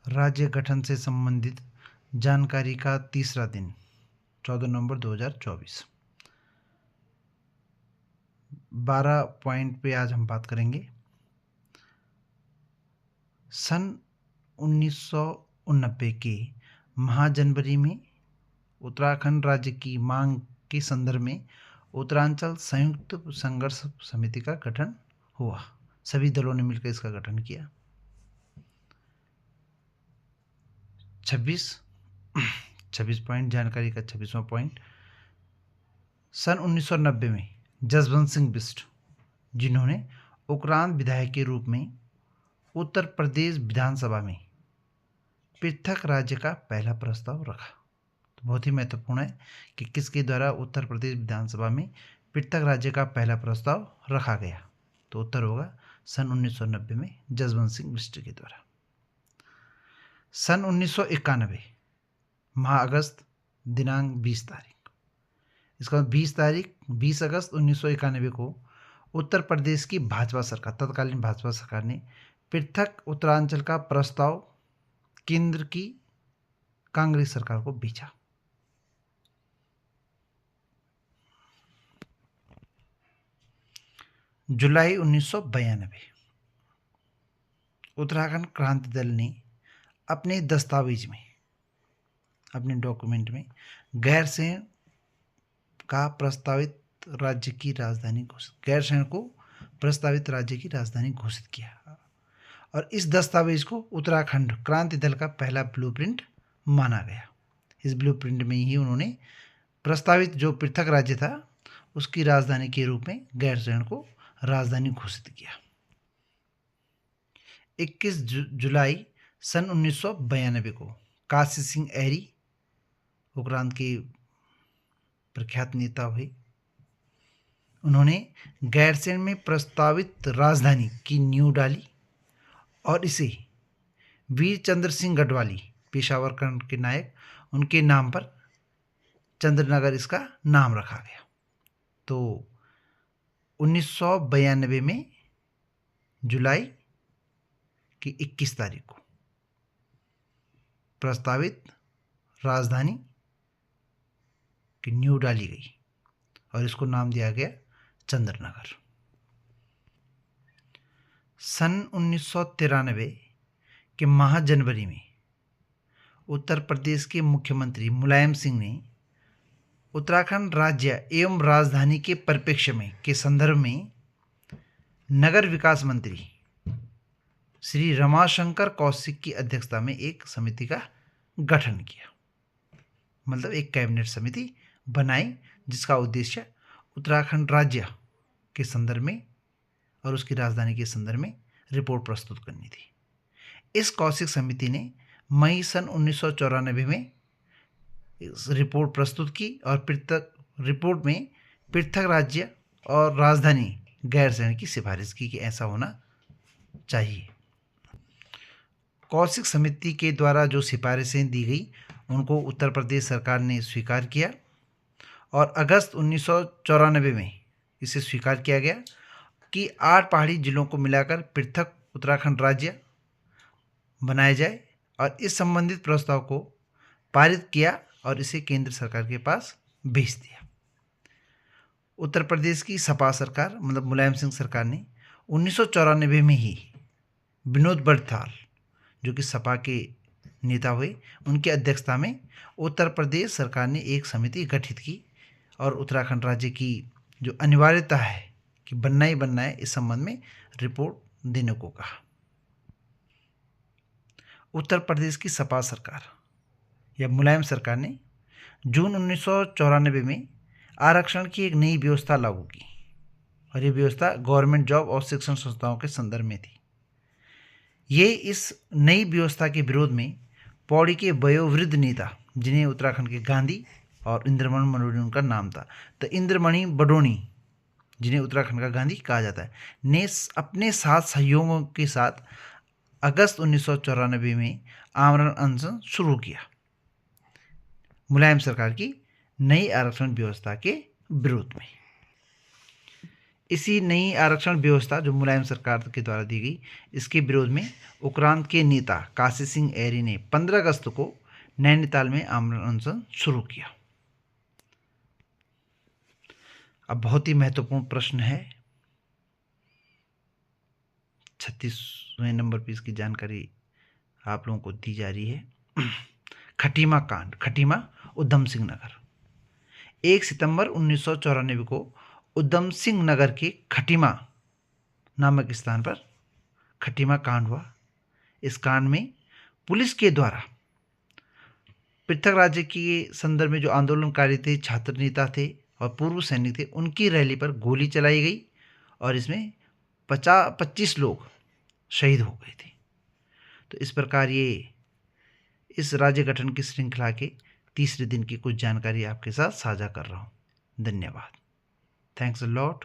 राज्य गठन से संबंधित जानकारी का तीसरा दिन 14 नवंबर 2024। 12 पॉइंट पे आज हम बात करेंगे। सन 1989 के महाजनवरी में उत्तराखंड राज्य की मांग के संदर्भ में उत्तरांचल संयुक्त संघर्ष समिति का गठन हुआ। सभी दलों ने मिलकर इसका गठन किया। 26 पॉइंट जानकारी का 26वां पॉइंट। सन 1990 में जसवंत सिंह बिष्ट, जिन्होंने उक्रांद विधायक के रूप में उत्तर प्रदेश विधानसभा में पृथक राज्य का पहला प्रस्ताव रखा। तो बहुत ही महत्वपूर्ण है कि किसके द्वारा उत्तर प्रदेश विधानसभा में पृथक राज्य का पहला प्रस्ताव रखा गया। तो उत्तर होगा सन 1990 में जसवंत सिंह बिष्ट के द्वारा। सन 1991 माह अगस्त, दिनांक 20 तारीख। इसका 20 अगस्त 1991 को उत्तर प्रदेश की भाजपा सरकार, तत्कालीन भाजपा सरकार ने पृथक उत्तरांचल का प्रस्ताव केंद्र की कांग्रेस सरकार को भेजा। जुलाई 1992 उत्तराखंड क्रांति दल ने अपने दस्तावेज में, अपने डॉक्यूमेंट में गैरसैंण का प्रस्तावित राज्य की राजधानी घोषित, गैरसैंण को प्रस्तावित राज्य की राजधानी घोषित किया। और इस दस्तावेज को उत्तराखंड क्रांति दल का पहला ब्लूप्रिंट माना गया। इस ब्लूप्रिंट में ही उन्होंने प्रस्तावित जो पृथक राज्य था उसकी राजधानी के रूप में गैरसैंण को राजधानी घोषित किया। 21 जुलाई सन 1992 को काशी सिंह ऐरी, उक्रांद के प्रख्यात नेता हुए, उन्होंने गैरसैंण में प्रस्तावित राजधानी की नींव डाली और इसे वीर चंद्र सिंह गढ़वाली, पेशावर खंड के नायक, उनके नाम पर चंद्रनगर इसका नाम रखा गया। तो 1992 में जुलाई की 21 तारीख को प्रस्तावित राजधानी की नींव डाली गई और इसको नाम दिया गया चंद्रनगर। सन 1993 के माह जनवरी में उत्तर प्रदेश के मुख्यमंत्री मुलायम सिंह ने उत्तराखंड राज्य एवं राजधानी के परिप्रेक्ष्य में के संदर्भ में नगर विकास मंत्री श्री रमाशंकर कौशिक की अध्यक्षता में एक समिति का गठन किया। मतलब एक कैबिनेट समिति बनाई जिसका उद्देश्य उत्तराखंड राज्य के संदर्भ में और उसकी राजधानी के संदर्भ में रिपोर्ट प्रस्तुत करनी थी। इस कौशिक समिति ने मई सन 1994 में रिपोर्ट प्रस्तुत की और रिपोर्ट में पृथक राज्य और राजधानी गैरसैंण की सिफारिश की कि ऐसा होना चाहिए। कौशिक समिति के द्वारा जो सिफारिशें दी गई उनको उत्तर प्रदेश सरकार ने स्वीकार किया और अगस्त 1994 में इसे स्वीकार किया गया कि 8 पहाड़ी जिलों को मिलाकर पृथक उत्तराखंड राज्य बनाया जाए और इस संबंधित प्रस्ताव को पारित किया और इसे केंद्र सरकार के पास भेज दिया। उत्तर प्रदेश की सपा सरकार, मतलब मुलायम सिंह सरकार ने 1994 में ही विनोद बड़थाल, जो कि सपा के नेता हुए, उनकी अध्यक्षता में उत्तर प्रदेश सरकार ने एक समिति गठित की और उत्तराखंड राज्य की जो अनिवार्यता है कि बनना ही बनना है, इस संबंध में रिपोर्ट देने को कहा। उत्तर प्रदेश की सपा सरकार या मुलायम सरकार ने जून 1994 में आरक्षण की एक नई व्यवस्था लागू की और ये व्यवस्था गवर्नमेंट जॉब और शिक्षण संस्थाओं के संदर्भ में थी। ये इस नई व्यवस्था के विरोध में पौड़ी के वयोवृद्ध नेता, जिन्हें उत्तराखंड के गांधी और इंद्रमणि बडोनी उनका नाम था, तो इंद्रमणि बडोनी, जिन्हें उत्तराखंड का गांधी कहा जाता है, ने अपने साथ सहयोगियों के साथ अगस्त 1994 में आमरण अनशन शुरू किया मुलायम सरकार की नई आरक्षण व्यवस्था के विरोध में। इसी नई आरक्षण व्यवस्था जो मुलायम सरकार के द्वारा दी गई, इसके विरोध में उक्रांत के नेता काशी सिंह ऐरी ने 15 अगस्त को नैनीताल में आमरण अनशन शुरू किया। अब बहुत ही महत्वपूर्ण प्रश्न है, 36वें नंबर पर इसकी जानकारी आप लोगों को दी जा रही है। खटीमा कांड, खटीमा उधम सिंह नगर। 1 सितंबर 1994 को उधम सिंह नगर के खटीमा नामक स्थान पर खटीमा कांड हुआ। इस कांड में पुलिस के द्वारा पृथक राज्य के संदर्भ में जो आंदोलनकारी थे, छात्र नेता थे और पूर्व सैनिक थे, उनकी रैली पर गोली चलाई गई और इसमें 25 लोग शहीद हो गए थे। तो इस प्रकार ये इस राज्य गठन की श्रृंखला के तीसरे दिन की कुछ जानकारी आपके साथ साझा कर रहा हूँ। धन्यवाद। Thanks a lot.